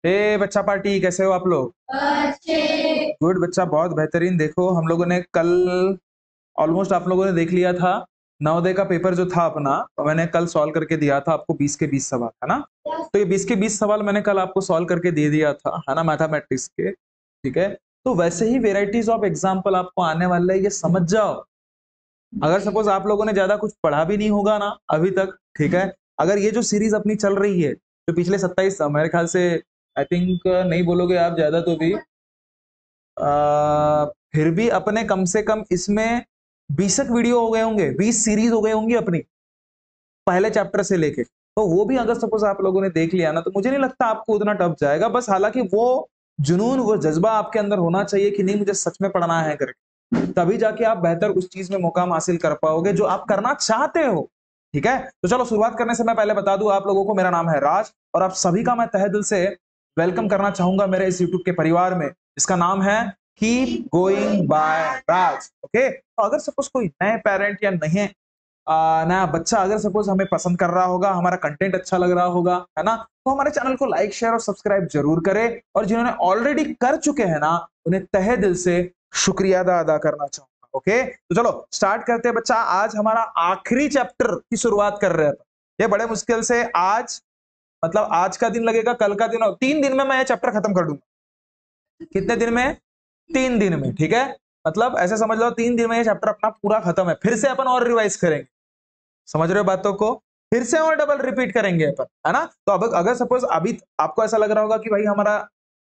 ए बच्चा पार्टी, कैसे हो आप लोग? अच्छे। गुड बच्चा, बहुत बेहतरीन। देखो हम लोगों ने कल ऑलमोस्ट आप लोगों ने देख लिया था नवोदय का पेपर जो था अपना, तो मैंने कल सॉल्व करके दिया था आपको 20 के 20 सवाल, है ना? तो ये 20 के 20 सवाल मैंने कल आपको सॉल्व करके दे दिया था, है ना, मैथमेटिक्स के, ठीक है? तो वैसे ही वेराइटीज ऑफ एग्जाम्पल आपको आने वाले हैं, ये समझ जाओ। अगर सपोज आप लोगों ने ज्यादा कुछ पढ़ा भी नहीं होगा ना अभी तक, ठीक है, अगर ये जो सीरीज अपनी चल रही है तो पिछले 27 मेरे ख्याल से, आई थिंक नहीं बोलोगे आप ज्यादा तो भी, फिर भी अपने कम से कम इसमें 20 वीडियो हो गए होंगे, 20 सीरीज हो गए होंगी अपनी, पहले चैप्टर से लेके। तो वो भी अगर सपोज आप लोगों ने देख लिया ना, तो मुझे नहीं लगता आपको उतना टफ जाएगा। बस हालांकि वो जुनून, वो जज्बा आपके अंदर होना चाहिए कि नहीं, मुझे सच में पढ़ना है करके, तभी जाके आप बेहतर उस चीज में मुकाम हासिल कर पाओगे जो आप करना चाहते हो। ठीक है, तो चलो शुरुआत करने से मैं पहले बता दूं आप लोगों को, मेरा नाम है राज और आप सभी का मैं तहे दिल से वेलकम करना चाहूंगा मेरे इस यूट्यूब के परिवार में, जिसका नाम है keep going by Raj. Okay, तो अगर सपोज कोई नए पेरेंट या नए नया बच्चा अगर सपोज हमें पसंद कर रहा होगा, हमारा कंटेंट अच्छा लग रहा होगा, है ना, तो हमारे चैनल को लाइक शेयर और सब्सक्राइब जरूर करें। और जिन्होंने ऑलरेडी कर चुके हैं ना, उन्हें तहे दिल से शुक्रिया अदा करना चाहूंगा। ओके, तो चलो स्टार्ट करते हैं बच्चा। आज हमारा आखिरी चैप्टर की शुरुआत कर रहे हैं। ये बड़े मुश्किल से आज, मतलब आज का दिन लगेगा, कल का दिन, और 3 दिन में मैं ये चैप्टर खत्म कर दूंगा। कितने दिन में? 3 दिन में, ठीक है। मतलब ऐसे समझ लो 3 दिन में ये चैप्टर अपना पूरा खत्म है, फिर से अपन और रिवाइज करेंगे। समझ रहे हो बातों को? फिर से और डबल रिपीट करेंगे अपन, है ना। तो अब अगर सपोज अभी आपको ऐसा लग रहा होगा कि भाई हमारा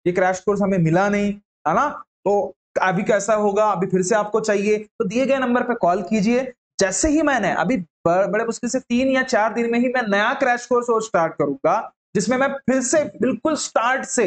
ये क्रैश कोर्स हमें मिला नहीं, है ना, तो अभी कैसा होगा, अभी फिर से आपको चाहिए, तो दिए गए नंबर पे कॉल कीजिए। जैसे ही मैंने अभी बड़े मुश्किल से 3 या 4 दिन में ही मैं नया क्रैश कोर्स और स्टार्ट करूंगा, जिसमें मैं फिर से बिल्कुल स्टार्ट से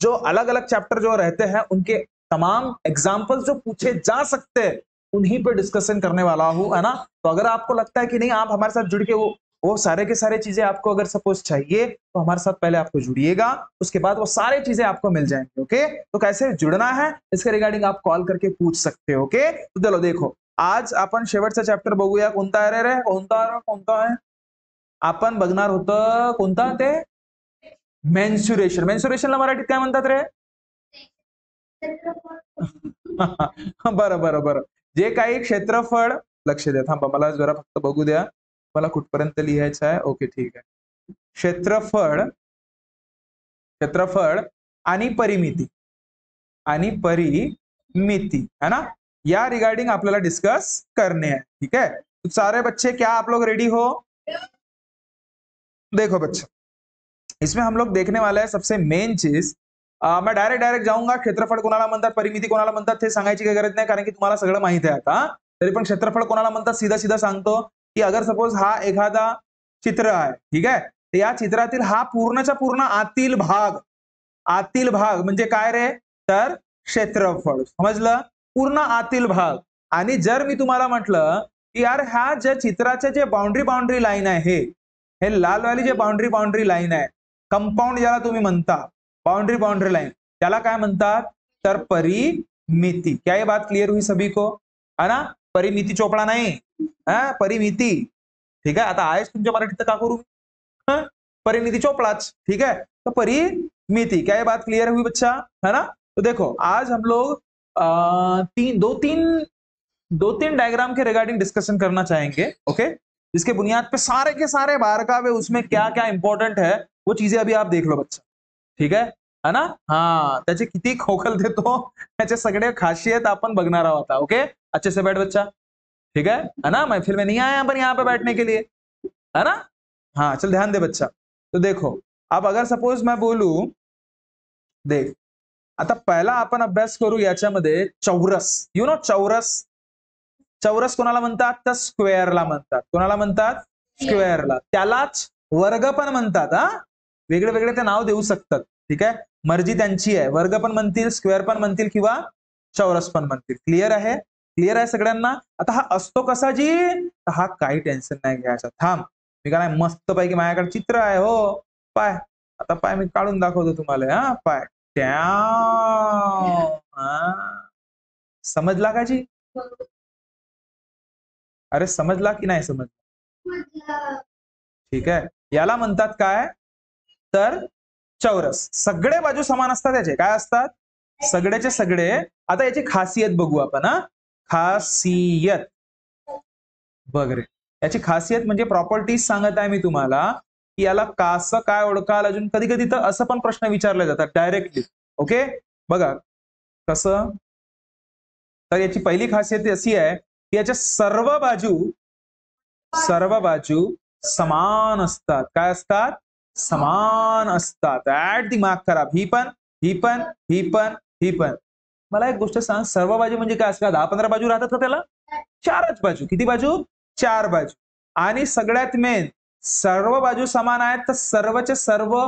जो अलग अलग चैप्टर जो रहते हैं उनके तमाम एग्जाम्पल्स जो पूछे जा सकते हैं उन्हीं पर डिस्कशन करने वाला हूं, है ना। तो अगर आपको लगता है कि नहीं, आप हमारे साथ जुड़ के वो सारे के सारे चीजें आपको अगर सपोज चाहिए, तो हमारे साथ पहले आपको जुड़िएगा, उसके बाद वो सारे चीजें आपको मिल जाएंगे। ओके, तो कैसे जुड़ना है इसके रिगार्डिंग आप कॉल करके पूछ सकते हो। ओके, तो चलो देखो, आज आपण शेवटचा चॅप्टर बघूया. कोणता आहे रे? कोणता आहे? आपण बघणार होतं कोणता ते? मेन्सुरेशन. मेन्सुरेशनला मराठीत काय म्हणतात रे? बरं बरं बरं, जे काही क्षेत्रफळ, लक्ष द्या, थांबा मला जरा फक्त बघू द्या, मला कुठपर्यंत लिहायचं आहे. ओके ठीक आहे. क्षेत्रफळ, क्षेत्रफळ आणि परिमिती, आणि परिमिती, है ना, या रिगार्डिंग आपल्याला डिस्कस करने हैं। ठीक है, तो सारे बच्चे क्या आप लोग रेडी हो? देखो बच्चे, इसमें हम लोग देखने वाले हैं सबसे मेन चीज, मैं डायरेक्ट जाऊंगा, क्षेत्रफळ कोणाला म्हणतात, परिमिती कोणाला म्हणतात ते सांगायची काही गरज नाही, कारण की तुम्हाला सगळं माहिती आहे आता. तरी पण क्षेत्रफळ कोणाला म्हणतात सीधा सीधा सांगतो, की अगर सपोज हा एखादा चित्र आहे, ठीक आहे, तर या चित्रातील हा पूर्णच्या पूर्ण आतील भाग, आतील भाग म्हणजे काय रे? तर क्षेत्रफळ. समजलं? पूर्ण आतील भाग. आणि जर मी तुम्हाला म्हटलं की यार ह्या ज्या चित्राचे जे बाउंड्री लाईन आहे, हे लालवाली जे बाउंड्री लाईन आहे, कंपाऊंड ज्याला तुम्ही म्हणता, बाउंड्री लाइन, त्याला काय म्हणतात? तर परिमिती. क्या ये बात क्लियर हुई सभी को? है ना, परिमिती चोपड़ा नहीं, परिमिती. ठीक है, आता आहेच तुमच्या मराठीत का करू? परिमिती चोपड़ाच. ठीक है, तो परिमिती, क्या ये बात क्लियर हुई बच्चा? है ना। तो देखो आज हम लोग दो तीन डायग्राम के रिगार्डिंग डिस्कशन करना चाहेंगे। ओके, जिसके बुनियाद पे सारे के सारे बारकावे, उसमें क्या क्या इंपॉर्टेंट है वो चीजें अभी आप देख लो बच्चा। ठीक है ना? हाँ, त्याचे किती खोखल देतो, त्याचे सगळे खासियत आपण बघणार आहोत. ओके, अच्छे से बैठ बच्चा. ठीक है ना, महफिल में नहीं आए अपन यहाँ पे बैठने के लिए, है ना। हाँ चल ध्यान दे बच्चा. तो देखो, अब अगर सपोज मैं बोलू, देख आता पहिला आपण अभ्यास करू याच्यामध्ये चौरस. यू नो चौरस? चौरस कोणाला म्हणतात? तर स्क्वेअरला म्हणतात. कोणाला म्हणतात? स्क्वेअरला. त्यालाच वर्ग पण म्हणतात. हा, वेगळे वेगळे ते नाव देऊ शकतात. ठीक आहे, मर्जी त्यांची आहे. वर्ग पण म्हणतील, स्क्वेअर पण म्हणतील, किंवा चौरस पण म्हणतील. क्लिअर आहे? क्लिअर आहे सगळ्यांना? आता हा असतो कसा जी? हा काही टेन्शन नाही घ्यायचं. थांब, मी काय मस्त पैकी माझ्याकडे चित्र आहे हो. पाय, आता पाय मी काढून दाखवतो तुम्हाला. हा पाय, समजला का जी? अरे समजला की नाही समजला? ठीक आहे, याला म्हणतात काय? तर चौरस. सगळे बाजू समान असतात याचे. काय असतात? सगळेचे सगळे. आता याची खासियत बघू आपण. हा, खासियत बघ रे. याची खासियत म्हणजे प्रॉपर्टीज सांगत आहे मी तुम्हाला की याला कसं काय ओळखाल. अजून कधी कधी तर असं पण प्रश्न विचारले जातात डायरेक्टली. ओके, बघा कसं. तर याची पहिली खासियत अशी आहे की याच्या सर्व बाजू समान असतात. काय असतात? समान असतात. ऍट दिमाग खराब. ही पण, ही पण, ही पण, ही पण. मला एक गोष्ट सांग, सर्व बाजू म्हणजे काय असतात? 10-15 बाजू राहतात का त्याला? 4च बाजू. किती बाजू? 4 बाजू. आणि सगळ्यात मेन, सर्व बाजू समान आहेत तर सर्वचे सर्व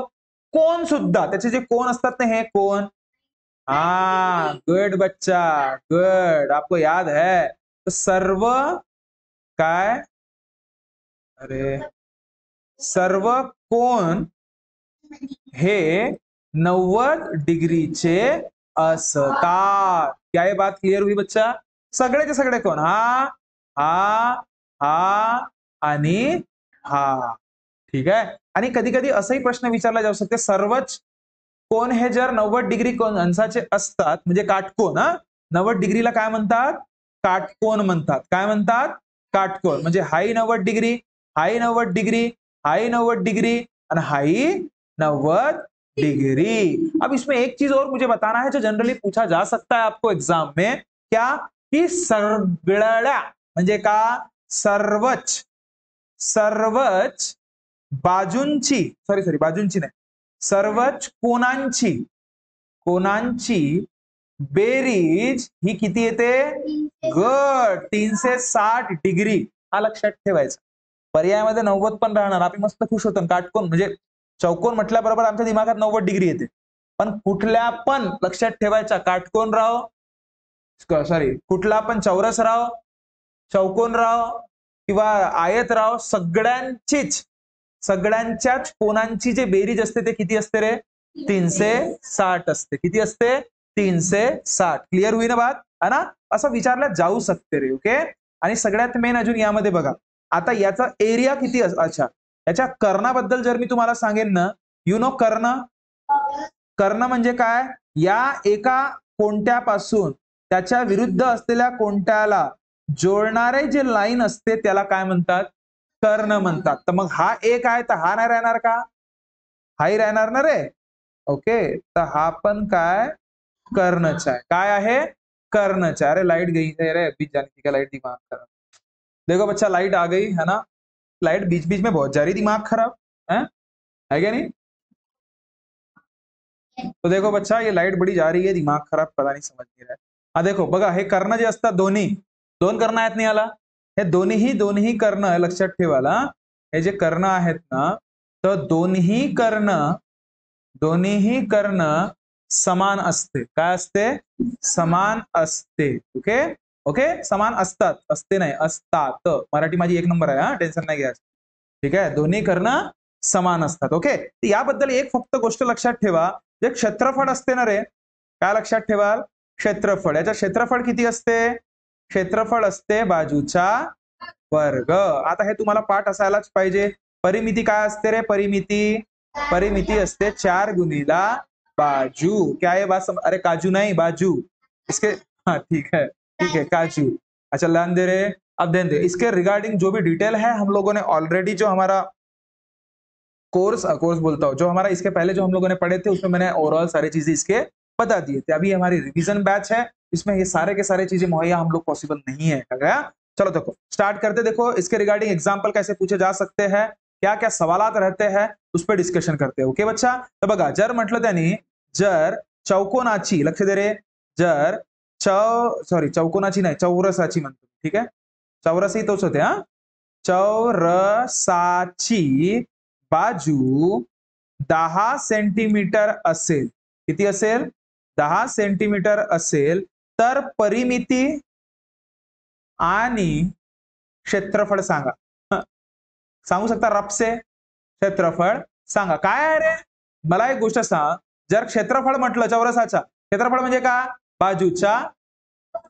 कोण सुद्धा, त्याचे जे कोण असतात ना, हे कोण. हाँ, गुड बच्चा, गुड. आपको याद है. तो सर्व काय, अरे, सर्व कोण हे 90 डिग्रीचे असतात. क्या ये बात क्लियर हुई बच्चा? सगळेचे सगळे कोण, हा, हा, हा आणि हा. ठीक आहे. आणि कधी कधी असाही प्रश्न विचारला जाऊ शकते, सर्वच कोण हे जर 90 डिग्री कंसाचे असतात म्हणजे काटकोन. हा, 90 डिग्रीला काय म्हणतात? काटकोन म्हणतात. काय म्हणतात? काटकोन. म्हणजे हाही 90 डिग्री, हाही 90 डिग्री, हाई 90 डिग्री और हाई 90 डिग्री. अब इसमें एक चीज और मुझे बताना है जो जनरली पूछा जा सकता है आपको एग्जाम में. क्या? कि सगळ्या म्हणजे का? सर्वच बाजूंची, सॉरी बाजूंची नाही, सर्वच कोणांची बेरीज ही किती येते? Good, 360 degree. हा लक्षात ठेवायचा. पर्यायामध्ये 90 पण राहणार. आपण मस्त खुश होतो. काटकोन म्हणजे चौकोन म्हटल्याबरोबर आमच्या दिमागात 90 डिग्री येते. पण कुठल्या पण लक्षात ठेवायचा, काटकोन राव, सॉरी कुठला पण चौरस राव, चौकोन राव किंवा आयत राव, सगळ्यांच्याच कोणांची जे बेरीज असते ते किती असते रे? 360 असते. किती असते? 360. क्लिअर होई ना बात, है ना? असं विचारलं जाऊ शकते रे. ओके. आणि सगळ्यात मेन अजून यामध्ये बघा, आता याचा एरिया किती अच्छा, याच्या कर्णाबद्दल जर मी तुम्हाला सांगेन ना, यु नो कर्ण म्हणजे काय? या एका कोणत्यापासून त्याच्या विरुद्ध असलेल्या कोणत्याला जोडणारे जे लाईन असते त्याला काय म्हणतात? कर्ण म्हणतात. तर मग हा एक आहे तर हा नाही राहणार का? हाही राहणार ना रे. ओके, तर हा पण काय? कर्णच आहे. काय आहे? कर्णच आहे. अरे लाइट गई है रे, बीच जाने की लाइट, दिमाग खराब. देखो बच्चा, लाइट आ गई है ना, लाइट बीच बीच में बहुत जा रही, दिमाग खराब है क्या नहीं? तो देखो बच्चा, ये लाइट बड़ी जा रही है, दिमाग खराब, पता नहीं समझ नहीं रहा है. हा देखो बघा, हे कर्ण जे असतात दोन्ही, दोन कर्ण आहेत नाही याला, हे दोन्ही कर्ण लक्षात ठेवायला. हे जे कर्ण आहेत ना, तर दोन्ही कर्ण समान असते. काय असते? समान असते. ओके ओके, समान असतात, असते नाही, असतात. मराठी माझी 1 नंबर आहे. हा, टेन्शन नाही घ्यायचं. ठीक आहे, दोन्ही कर्ण समान असतात. ओके, याबद्दल एक फक्त गोष्ट लक्षात ठेवा, जे क्षेत्रफळ असते ना रे, काय लक्षात ठेवाल? क्षेत्रफळ. याचं क्षेत्रफळ किती असते? क्षेत्रफळ असते बाजूचा वर्ग. आता हे तुम्हाला पाठ असायलाच पाहिजे. परिमिती काय असते रे? परिमिती असते 4 गुणिला बाजू. क्या ये बात अरे काजू नहीं, बाजू इसके. हाँ ठीक है काजू. अच्छा ध्यान दे रहे. अब ध्यान दे, इसके रिगार्डिंग जो भी डिटेल है हम लोगों ने ऑलरेडी, जो हमारा कोर्स बोलता हूँ, जो हमारा इसके पहले जो हम लोगों ने पढ़े थे उसमें मैंने ओवरऑल सारी चीजें इसके बता दिए थे. अभी हमारी रिवीजन बैच है, इसमें ये सारे के सारे चीजें मुहैया हम लोग पॉसिबल नहीं है. गया? चलो देखो स्टार्ट करते. देखो इसके रिगार्डिंग एग्जाम्पल कैसे पूछे जा सकते हैं, क्या क्या सवालात रहते हैं, उस पर डिस्कशन करते हैं. ओके बच्चा, तर बघा, जर म्हटलं त्यांनी, जर चौकोनाची, लक्ष दे रे, जर चौकोनाची नाही, चौरसाची म्हणतो. ठीक आहे, चौरसही तोच होते. हा, चौरसाची बाजू 10 सेंटीमीटर असेल. किती असेल? 10 सेंटीमीटर असेल तर परिमिती आणि क्षेत्रफळ सांगा. सांगू शकता रफसे? क्षेत्रफळ सांगा. काय आहे रे? मला एक गोष्ट सांग, जर क्षेत्रफळ म्हटलं चौरसाचा, क्षेत्रफळ म्हणजे काय? बाजूचा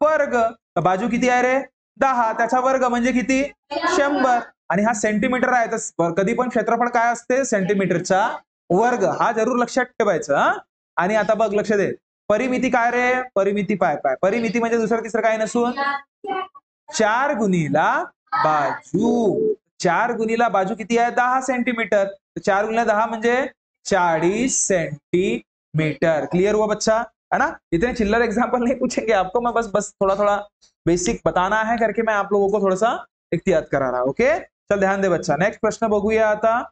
वर्ग. तर बाजू किती आहे रे? 10, त्याचा वर्ग म्हणजे किती? 100. आणि हा सेंटीमीटर आहे, तर कधी पण क्षेत्रफळ काय असते? सेंटीमीटरचा वर्ग हा जरूर लक्षात ठेवायचं हा. आणि आता बघ लक्ष दे, परिमिती काय रे, परिमिती पाय पाय, परिमिती म्हणजे दुसरं तिसरं काय नसून 4 गुणीला बाजू. 4 गुणीला बाजू किती आहे, 10 सेंटीमीटर. 4 गुणीला 10 म्हणजे 40 सेंटीमीटर. क्लियर हुआ बच्चा, है ना? इतने चिल्लर एग्जाम्पल नहीं पूछेंगे आपको, मैं बस बस थोड़ा थोड़ा बेसिक बताना है करके मैं आप लोगों को थोड़ा सा इख्तियात करा रहा. ओके, चल ध्यान दे बच्चा. नेक्स्ट प्रश्न बघूया आता.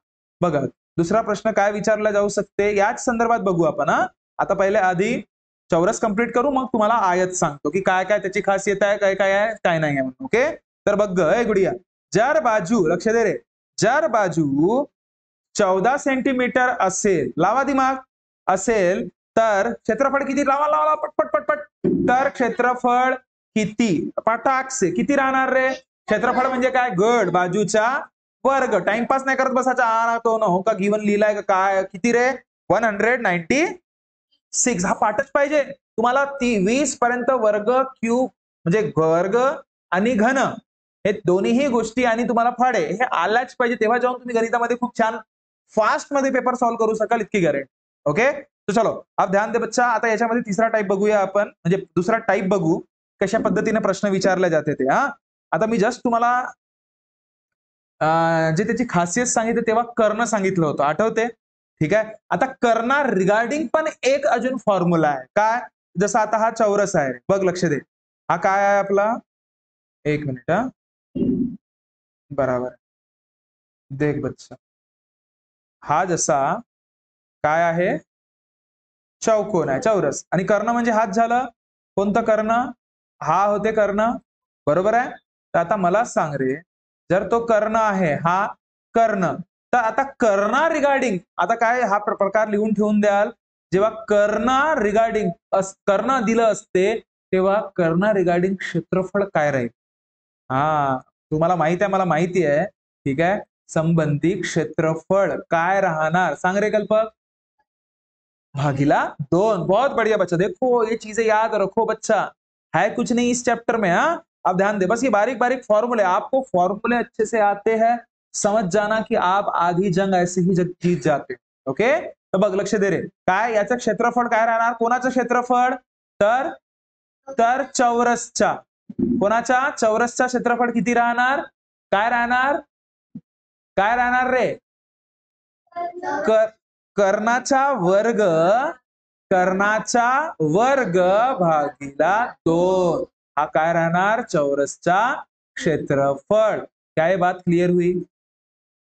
बघा दुसरा प्रश्न काय विचारला जाऊ शकते याच संदर्भात बघू आपण. हा, आता पहिले आधी चौरस कंप्लीट करू, मग तुम्हाला आयत सांगतो की काय काय त्याची खासियत आहे, काय काय आहे, काय नाही आहे. ओके, तर बघ ए गुडिया, जर बाजू, लक्ष दे रे, जर बाजू 14 सेंटीमीटर असेल, लावा दिमाग, असेल तर क्षेत्रफळ किती, लावा लावा पटपट पटपट. तर क्षेत्रफळ किती, पटाक से किती राहणार रे. क्षेत्रफळ म्हणजे काय, गड बाजूचा वर्ग. टाइमपास नाही करत बसायचा, आ तो न हो का गिवन लिहिलाय का काय, किती रे 196. हा पाठच पाहिजे तुम्हाला. 20 पर्यंत वर्ग क्यूब म्हणजे वर्ग आणि घन हे दोन्ही गोष्टी आणि तुम्हाला फाडे हे आलाच पाहिजे, तेव्हा जाऊन तुम्ही गणितामध्ये खूप छान फास्ट मध्ये पेपर सॉल्व्ह करू शकाल, इतकी गॅरंटी. ओके, तो चलो अब ध्यान दे बच्चा. आता याच्यामध्ये तिसरा टाइप बघूया आपण, म्हणजे दुसरा टाइप बघू कशा पद्धतीने प्रश्न विचारले जाते ते. हा, आता मी जस्ट तुम्हाला जे त्याची खासियत सांगितली तेव्हा कर्ण सांगितलं होतं, आठवते? ठीक आहे. आता कर्णा रिगार्डिंग पण एक अजून फॉर्म्युला आहे. काय, जसं आता हा चौरस आहे, बघ लक्ष दे, हा काय आहे आपला, एक मिनिट हा, बराबर देख बच्चा, हा जसा काय आहे, चौकोन आहे, चौरस. आणि कर्ण म्हणजे हाच झालं, कोणतं कर्ण, हा होते कर्ण, बरोबर आहे. तर आता मला सांग रे, जर तो कर्ण आहे, हा कर्ण, तर आता कर्णा रिगार्डिंग, आता काय हा प्रकार लिहून ठेवून द्याल, जेव्हा कर्णा रिगार्डिंग कर्ण दिलं असते तेव्हा कर्णा रिगार्डिंग क्षेत्रफळ काय राहील. हा, तुम्हाला माहिती आहे, मला माहिती आहे, ठीक आहे. संबंधित क्षेत्रफळ काय राहणार, सांग रे कल्पक. भागीला 2. बहुत बढ़िया बच्चा, देखो ये चीजें याद रखो बच्चा, है कुछ नहीं इस चैप्टर में. हाँ, अब ध्यान दे, बस ये बारीक बारीक फॉर्मूले, आपको फॉर्मूले अच्छे से आते हैं, समझ जाना कि आप आधी जंग ऐसे ही जीत जाते. ओके, तर बघ लक्ष दे रे, काय याचं क्षेत्रफळ काय राहणार, कोणाचं क्षेत्रफळ, तर तर चौरसच्या, कोणाच्या, चौरसचा क्षेत्रफळ किती राहणार, काय राहणार, काय राहणार रे, कर्णाचा वर्ग, कर्णाचा वर्ग भागीला 2. हा काय राहणार, चौरसचा क्षेत्रफळ. काय बात क्लियर हुई,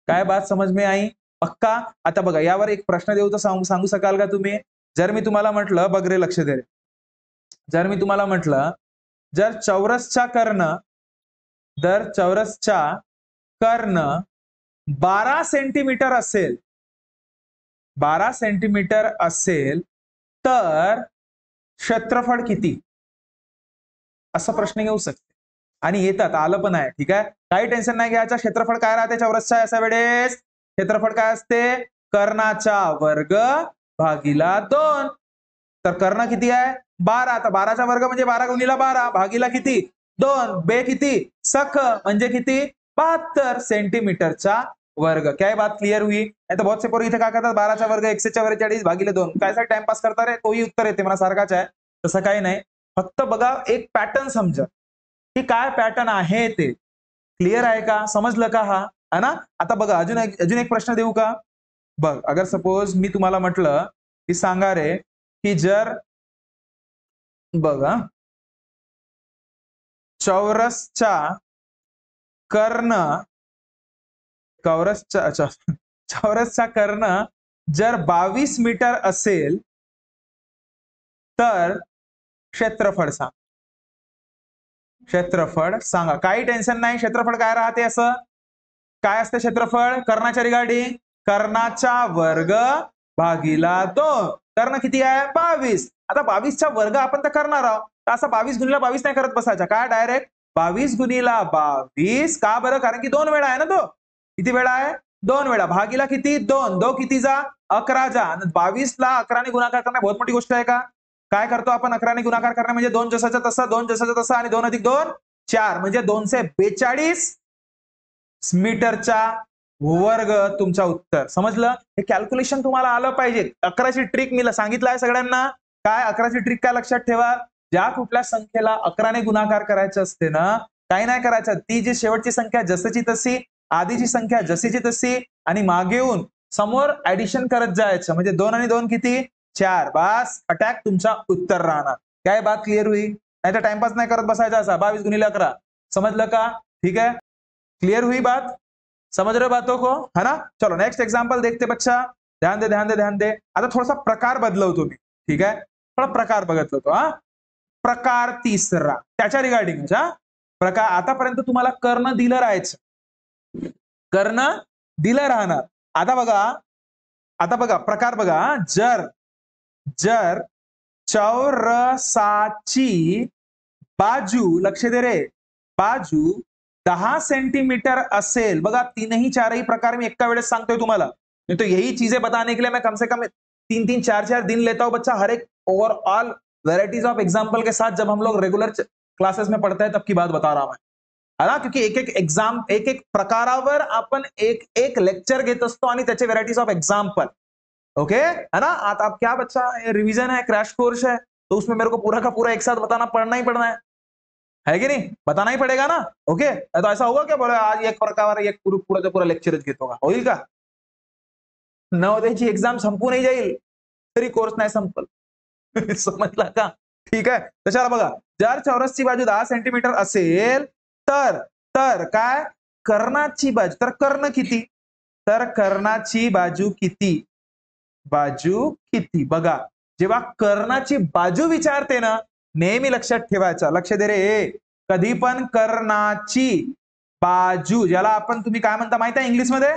काय बात समझ में आई, पक्का. आता बघा यावर एक प्रश्न देऊ तर सांगू शकाल का तुम्ही. जर मी तुम्हाला म्हटलं, बघ रे लक्ष दे रे, जर मी तुम्हाला म्हटलं, जर चौरसचा कर्ण, जर चौरसचा कर्ण 12 सेंटीमीटर असेल, 12 सेंटीमीटर असेल तर क्षेत्रफळ किती, असा प्रश्न येऊ शकते. आणि येतात, आलं पण आहे, ठीक आहे. काही टेन्शन नाही घ्यायचं. क्षेत्रफळ काय राहते चौरसच्या अशा वेळेस, क्षेत्रफळ काय असते, कर्णाचा वर्ग भागीला 2. तर कर्ण किती आहे, 12. आता 12चा वर्ग म्हणजे 12 गुणीला 12 भागीला किती, 2. बे किती, सख म्हणजे किती, 72 सेंटीमीटरचा वर्ग. क्या बात क्लियर हुई. नहीं तो बहुत से पोरं इथे काय करतात, 12चा वर्ग 144 भागीले 2, काय टाइमपास करता रे, तोही उत्तर येते मला सारखाच आहे. तसं काही नाही, फक्त बघा एक पॅटर्न समजा की काय पॅटर्न आहे ते. क्लियर आहे का, समजलं का, हा है ना. आता बघा अजून एक प्रश्न देऊ का. बघ, अगर सपोज मी तुम्हाला म्हटलं की सांगा रे की जर बघा चौरसचा कर्ण, चौरसचा कर्ण जर 22 मीटर असेल तर क्षेत्रफळ सांग, क्षेत्रफळ सांगा. काही टेन्शन नाही, क्षेत्रफळ काय राहते, असं काय असते क्षेत्रफळ कर्णाच्या रिगार्डिंग, कर्णाचा वर्ग भागीला 2. कर्ण किती आहे, 22. आता 22चा वर्ग आपण तर करणार आहोत, तर असं 22 गुणीला 22 नाही करत बसायचा, काय डायरेक्ट 22 गुणीला 22. का बरं, कारण की 2 वेळा आहे ना तो, किती वेळा आहे, 2 वेळा, भागीला किती, 2. 2 किती जा, 11 जा. 22 ला 11 ने गुणाकार करणं बहुत मोठी गोष्ट आहे का. काय करतो आपण, 11 ने गुणाकार करणे म्हणजे 2 जसाचा तसा, 2 जसाचा तसा, आणि 2 अधिक 2 4 म्हणजे 242 मीटरचा वर्ग तुमचा उत्तर. समजलं? हे कॅल्क्युलेशन तुम्हाला आलं पाहिजे. 11ची ट्रिक मी सांगितलं आहे सगळ्यांना. काय 11ची ट्रिक काय लक्षात ठेवा? ज्या कुठल्या संख्येला 11ने गुणाकार करायचं असते ना, काही नाही करायचं. ती जी शेवटची संख्या जसंची तशी, आधीची संख्या जशीची तशी आणि मागे येऊन समोर ऍडिशन करत जायचं. म्हणजे 2 आणि 2 किती? 4. बस अटॅक तुमचा उत्तर राहणार. काय बात क्लिअर हुई? नाही तर टाइमपास नाही करत बसायचा असा. 22 गुणिले 11. समजलं का? ठीक है, क्लियर हुई बात? समझ रहे बातों को, है ना? चलो नेक्स्ट एग्जांपल देखते बच्चा. ध्यान दे ध्यान दे ध्यान दे. आता थोडासा प्रकार बदलवतो मी. ठीक आहे, थोडा प्रकार बघत होतो. हा प्रकार तिसरा त्याच्या रिगार्डिंग प्रकार. आतापर्यंत तुम्हाला कर्ण दिलं राहायचं, कर्ण दिलं राहणार. आता बघा प्रकार बघा. जर चौरसाची बाजू, लक्ष दे रे, बाजू 10 सेंटीमीटर असेल. बघा, तीनही चारही प्रकार मी एका वेळेस सांगतोय तुम्हाला. नहीं तो यही चीजें बताने के लिए मैं कम से कम 3-3 4-4 दिन लेता हूं बच्चा, हर एक ओवरऑल वेराइटीज ऑफ एग्जाम्पल के साथ. जब हम लोग रेगुलर क्लासेस में पढ़ते हैं तब की बात बता रहा हूं मैं, है ना? क्योंकि एक एक एग्जाम, एक एक प्रकारावर आपण एक एक लेक्चर घेत असतो आणि त्याचे व्हेरायटीज ऑफ एग्जाम्पल. ओके, है ना? आप क्या बच्चा, रिवीजन है, क्रैश कोर्स है, तो उसमें मेरे को पूरा का पूरा एक साथ बताना पड़ना ही पड़ना है कि नहीं? बताना ही पड़ेगा ना. ओके, तो ऐसा होगा क्या बोले आज एक प्रकार एक पूरा पूरा लेक्चरच घेतो का? होईल का? नवोदयची एक्झाम संपून नाही जाईल तरी कोर्स नाही संपल. समजला का? ठीक आहे, तर चला बघा. जर चौरसची बाजू 10 सेंटीमीटर असेल तर तर काय कर्णाची बाजू, तर कर्ण किती? तर कर्णाची बाजू किती? बाजू किती? बघा, जेव्हा कर्णाची बाजू विचारते ना, नेहमी लक्षात ठेवायचं. लक्ष दे रे, कधी पण कर्णाची बाजू, ज्याला आपण तुम्ही काय म्हणता माहिती आहे इंग्लिश मध्ये?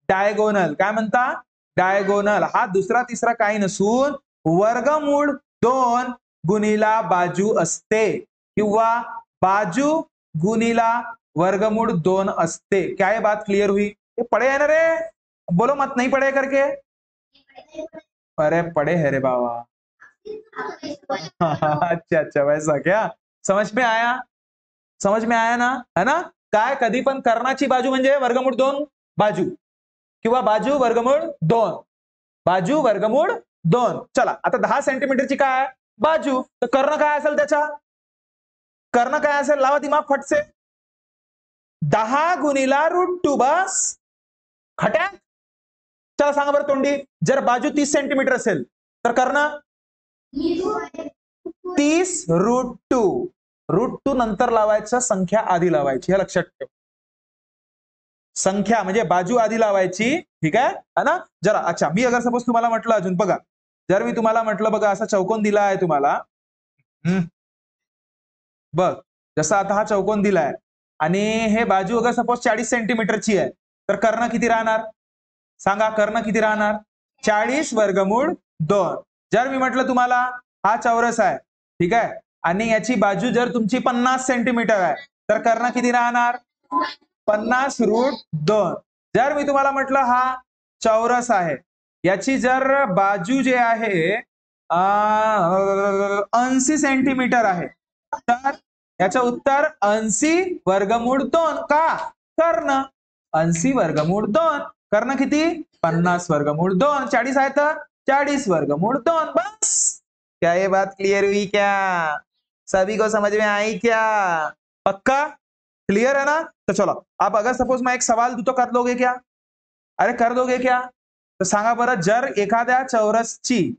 डायगोनल. काय म्हणता? डायगोनल. हा दुसरा तिसरा काही नसून वर्गमूळ 2 गुणिला बाजू असते किंवा बाजू गुणिला वर्गमूळ 2 असते. क्या ये बात क्लियर हुई? ये पढ़े है ना रे? बोलो मत नहीं पढ़े करके. अरे पढ़े है रे बाबा. अच्छा अच्छा, वैसा क्या? समझ में आया? समझ में आया ना, है ना? काय कधी पण कर्णाची बाजू म्हणजे वर्गमूळ 2 बाजू किंवा बाजू वर्गमूळ 2, बाजू वर्गमूळ 2. चला आता 10 सेंटीमीटरची काय बाजू, तर कर्ण काय असेल त्याचा? कर्ण काय असेल? लावा दिमाग फटसे. 10 गुणिला √2. बस खट्या. चला सांगा बरं तोंडी, जर बाजू 30 सेंटीमीटर असेल तर कर्ण 30 √2. √2 नंतर लावायचं, संख्या आधी लावायची, हे लक्षात ठेव. संख्या म्हणजे बाजू आधी लावायची. ठीक आहे ना? जरा अच्छा, मी अगर सपोज तुम्हाला म्हटलं, अजून बघा, जर मी तुम्हाला म्हटलं बघा असा चौकोन दिला आहे तुम्हाला, बघ जसा आता हा चौकोन दिलाय आणि हे बाजू अगर सपोज 40 सेंटीमीटरची आहे तर कर्ण किती राहणार? सांगा, कर्ण किती राहणार? 40 वर्गमूळ 2. जर मी म्हटलं तुम्हाला हा चौरस आहे, ठीक आहे, आणि याची बाजू जर तुमची 50 सेंटीमीटर आहे तर कर्ण किती राहणार? 50 √2. जर मी तुम्हाला म्हटलं हा चौरस आहे, याची जर बाजू जे आहे 80 सेंटीमीटर आहे तर याचं उत्तर 80 वर्गमूळ 2. का? कर्ण 80 वर्गमूळ 2. कर्ण किती? 50 वर्गमूळ 2. 40 आहे तर 40 वर्गमूळ 2. बस. क्या ये बात क्लियर हुई क्या? सभी को समझ में आई क्या? पक्का क्लियर है ना? तो चलो, आप अगर सपोज मैं एक सवाल दूं तो कर लोगे क्या? अरे कर दोगे क्या? तो सांगा बरं, जर एखाद्या चौरसची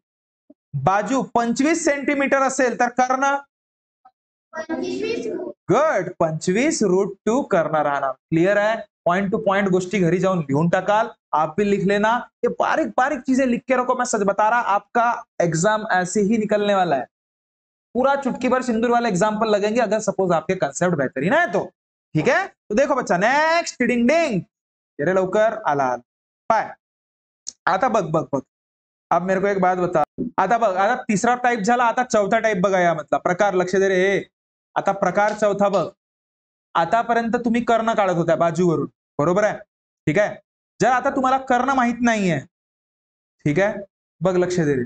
बाजू 25 सेंटीमीटर असेल तर कर्ण गुड 25 √2 कर्ण राहणार. क्लियर है? पॉइंट टू पॉइंट गोष्टी घरी जाऊन लिहून टाकाल. आप भी लिख लेना. ये बारीक बारीक चीजें लिख के रखो. मैं सच बता रहा, आपका एग्जाम ऐसे ही निकलने वाला है. पूरा चुटकी भर सिंदूर वाले एग्जाम्पल लगेंगे अगर सपोज आपके कंसेप्ट बेहतरीन है तो. ठीक है, तो देखो बच्चा, नेक्स्ट डिंग डिंग. अरे लवकर आला पाय. आता बघ बघ बघ, अब मेरे को एक बात बता. आता बघ, आता तिसरा टाइप झाला, आता चौथा टाइप बघा या मधला प्रकार. लक्ष दे रे. आता प्रकार चौथा बघ. आतापर्यंत तुम्ही कर्ण काढत होत्या बाजूवरून, बरोबर आहे? ठीक आहे, जर आता तुम्हाला कर्ण माहित नाहीये, ठीक आहे, बघ लक्ष दे रे.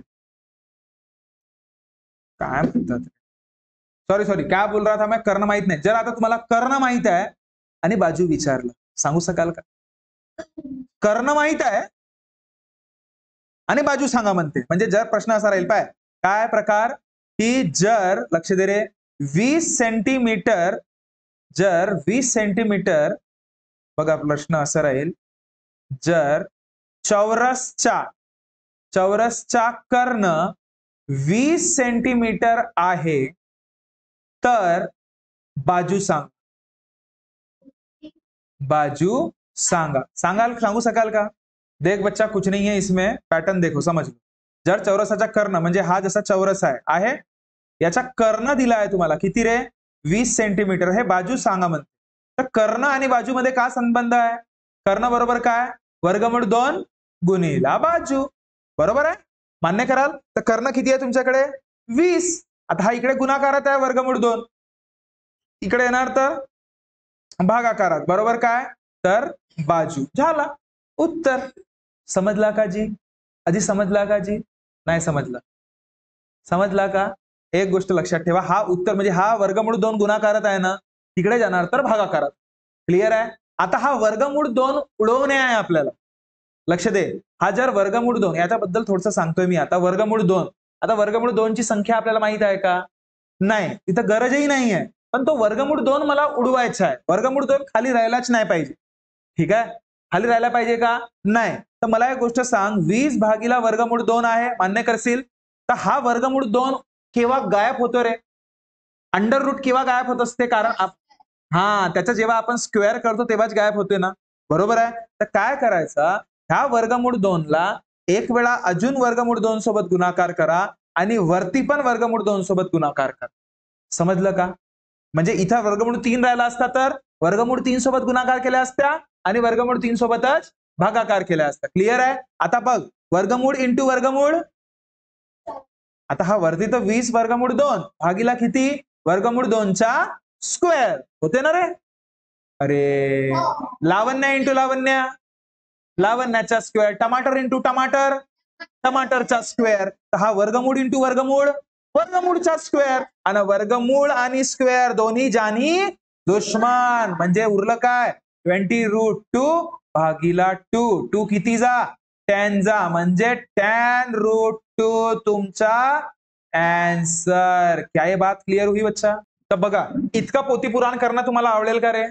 काय म्हणतात, सॉरी क्या बोल रहा था मैं, कर्ण माहित नाही. जर आता तुम्हाला कर्ण माहित आहे आणि बाजू विचारलं, सांगू शकाल का? कर्ण माहित आहे आणि बाजू सांगा म्हणते. म्हणजे जर प्रश्न असा राहील, पाय काय प्रकार, की जर लक्ष दे रे, 20 सेंटीमीटर, जर 20 सेंटीमीटर, बघा प्रश्न असा राहील, जर चौरसचा कर्ण 20 सेंटीमीटर आहे, तर बाजू सांग. बाजू सांगू शकाल का? देख बच्चा, कुछ नहीं है इसमें, पैटर्न देखो, समझ लो. जर चौरसाचा कर्ण म्हणजे हा जसा चौरस आहे, याचा कर्ण दिला आहे तुम्हाला किती रे, 20 सेंटीमीटर. हे बाजू सांगा म्हणते. तर कर्ण आणि बाजू मध्ये काय संबंध आहे? कर्ण बरोबर काय, वर्गमूळ 2 गुणिला बाजू, बरोबर आहे, मान्य कराल? तर कर्ण किती आहे तुमच्याकडे, 20. आता हा इकडे गुणाकारात आहे वर्गमूळ 2, इकडे येणार तर भागाकारात, बरोबर काय, तर बाजू. झाला उत्तर. समजला का जी? आधी समजला का जी? नाही समजला? समजला का? एक गोष्ट लक्षात ठेवा, हा उत्तर म्हणजे हा वर्गमूळ 2 गुणाकारात आहे ना, तिकडे जाणार तर भागाकारात. क्लिअर आहे? आता हा वर्गमूळ 2 उडवणे आहे आपल्याला. लक्ष दे, हा जर वर्गमूळ 2, याच्याबद्दल थोडंसं सांगतोय मी आता. वर्गमूळ 2, आता वर्गमूळ 2 ची संख्या आपल्याला माहित आहे का? नाही, तिथं गरजही नाही आहे. पण तो वर्गमूळ 2 मला उडवायचा आहे. वर्गमूळ 2 खाली राहायलाच नाही पाहिजे. ठीक आहे, खाली राहायला पाहिजे का? नाही. तर मला एक गोष्ट सांग, 20 भागीला वर्गमूळ 2 आहे, मान्य करशील? तर हा वर्गमूळ 2 केव्हा गायब होतो रे? अंडर रूट केव्हा गायब होत असते? कारण हा, त्याचा जेव्हा आपण स्क्वेअर करतो तेव्हाच गायब होते ना, बरोबर आहे? तर काय करायचं, ह्या वर्गमूळ 2 ला एक वेळा अजून वर्गमूळ 2 सोबत गुणाकार करा आणि वरती पण वर्गमूळ 2 सोबत गुणाकार करा. समजलं का? म्हणजे इथं वर्गमूळ 3 राहिला असता तर वर्गमूळ 3 सोबत गुणाकार केल्या असत्या आणि वर्गमूळ 3 सोबतच भागाकार केल्या असत्या. क्लिअर आहे? आता बघ, वर्गमूळ इंटू वर्गमूळ, आता हा वरती तर 20 वर्गमूळ 2 भागीला किती, वर्गमूळ 2 चा स्क्वेअर होते ना रे? अरे, लावण्य इंटू लावण्य, लावण्याचा स्क्वेअर, टमाटर इंटू टमाटर, टमाटरचा स्क्वेअर. तर हा वर्गमूळ इंटू वर्गमूळ, वर्गमूळचा स्क्वेअर. आणि वर्गमूळ आणि स्क्वेअर दोन्ही जानी दुश्मन, म्हणजे उरलं काय, 20√2 भागीला 2. 2 किती जा, 10 जा, म्हणजे 10√2 तुमचा आन्सर. क्या ये बात क्लिअर हुई बच्चा? तर बघा, इतका पोथीपुराण करणं तुम्हाला आवडेल का रे?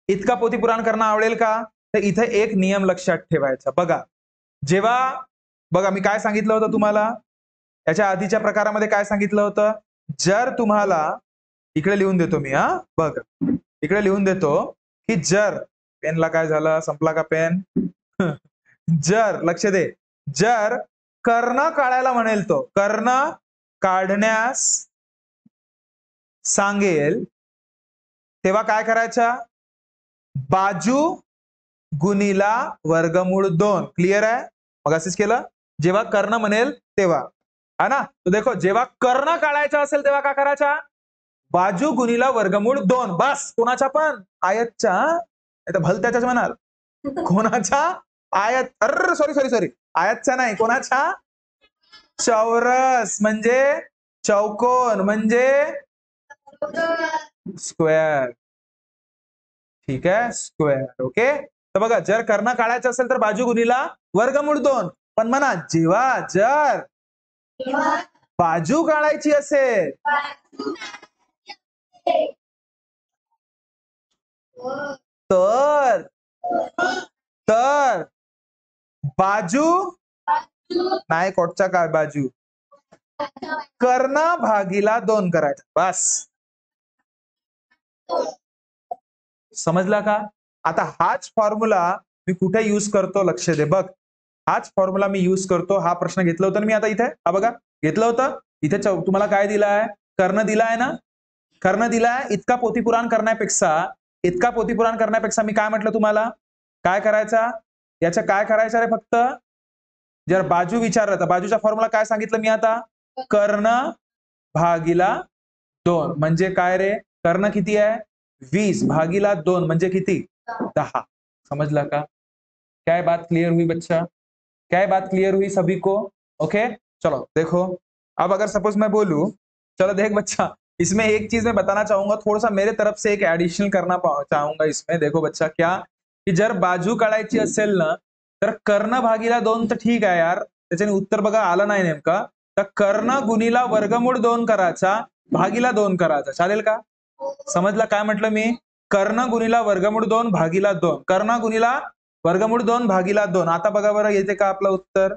इतका पोथीपुराण करणं आवडेल का? तर इथे एक नियम लक्षात ठेवायचा. बघा, जेव्हा, बघा मी काय सांगितलं होतं तुम्हाला, याच्या आधीच्या प्रकारामध्ये काय सांगितलं होतं, जर तुम्हाला, इकडे लिहून देतो मी, हा बघ, इकडे लिहून देतो, की जर, पेनला काय झालं, संपला का पेन? जर, लक्ष दे, जर कर्ण काढायला म्हणेल, तो कर्ण काढण्यास सांगेल, तेव्हा काय करायचा, बाजू गुणिला वर्गमूळ 2. क्लिअर आहे? मग असंच केलं, जेव्हा कर्ण म्हणेल तेव्हा, है ना? तो देखो, जेव्हा कर्ण काढायचा असेल तेव्हा काय करायचा, बाजू गुणिला वर्गमूळ 2. बस, कोणाचा पण, आयतचा, नाही तर भलत्याचाच म्हणाल, कोणाचा, आयत, अरे सॉरी, आयतचा नाही, कोणाचा, चौरस म्हणजे चौकोन म्हणजे स्क्वेअर. ठीक आहे, स्क्वेअर. ओके. तर बघा, जर कर्ण काढायचं असेल तर बाजू गुणिला वर्गमूळ 2. पण म्हणा, जेव्हा जर बाजू काढायची असेल तर तर बाजू नाही, कोटचा काय बाजू, कर्ण भागीला 2 करायचा. बस, समजला का? आता हाच फॉर्म्युला मी कुठे यूज करतो, लक्ष दे, बघ, हाच फॉर्म्युला मी यूज करतो. हा प्रश्न घेतला होता ना मी आता इथे, हा बघा, घेतलं होतं इथे. तुम्हाला काय दिलाय, कर्ण दिलाय ना, कर्ण दिलाय. इतका पोथीपुराण करण्यापेक्षा मी काय म्हटलं तुम्हाला, काय करायचा, याचं काय करायचं रे, फक्त जर बाजू विचारलं तर बाजूचा फॉर्म्युला काय सांगितलं मी आता, कर्ण भागीला 2. म्हणजे काय रे, कर्ण किती आहे, 20 भागीला 2 म्हणजे किती, 10. समझला का? क्या बात क्लियर हुई बच्चा? क्या बात क्लियर हुई सभी को? ओके, चलो देखो, अब अगर सपोज मैं बोलूं, चलो देख बच्चा, इसमें एक चीज मैं बताना चाहूंगा, थोड़ा सा मेरे तरफ से एक एडिशनल करना चाहूंगा इसमें. देखो बच्चा, क्या की जर बाजू काढायची असेल ना तर कर्ण भागीला 2 तर ठीक आहे यार, त्याच्याने उत्तर बघा आलं नाही नेमका. तर कर्ण गुणीला वर्गमूळ 2 करायचा, भागीला 2 करायचा. चालेल का? समजला काय म्हटलं मी? कर्ण गुणीला वर्गमूळ 2 भागीला 2. कर्ण गुणीला वर्गमूळ 2 भागीला 2. आता बघा बरं येते का आपलं उत्तर?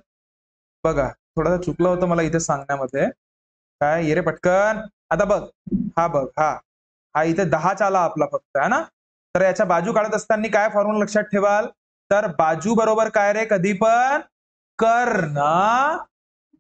बघा, थोडंसं चुकलं होतं मला इथे सांगण्यामध्ये. काय ये रे पटकन. आता बघ, बघ, हा इथे 10 आला आपला फक्त है ना. तर याच्या बाजू काढत असताना काय फॉर्म्युला लक्षात ठेवाल? तर बाजू बरोबर काय रे कधी पण कर्ण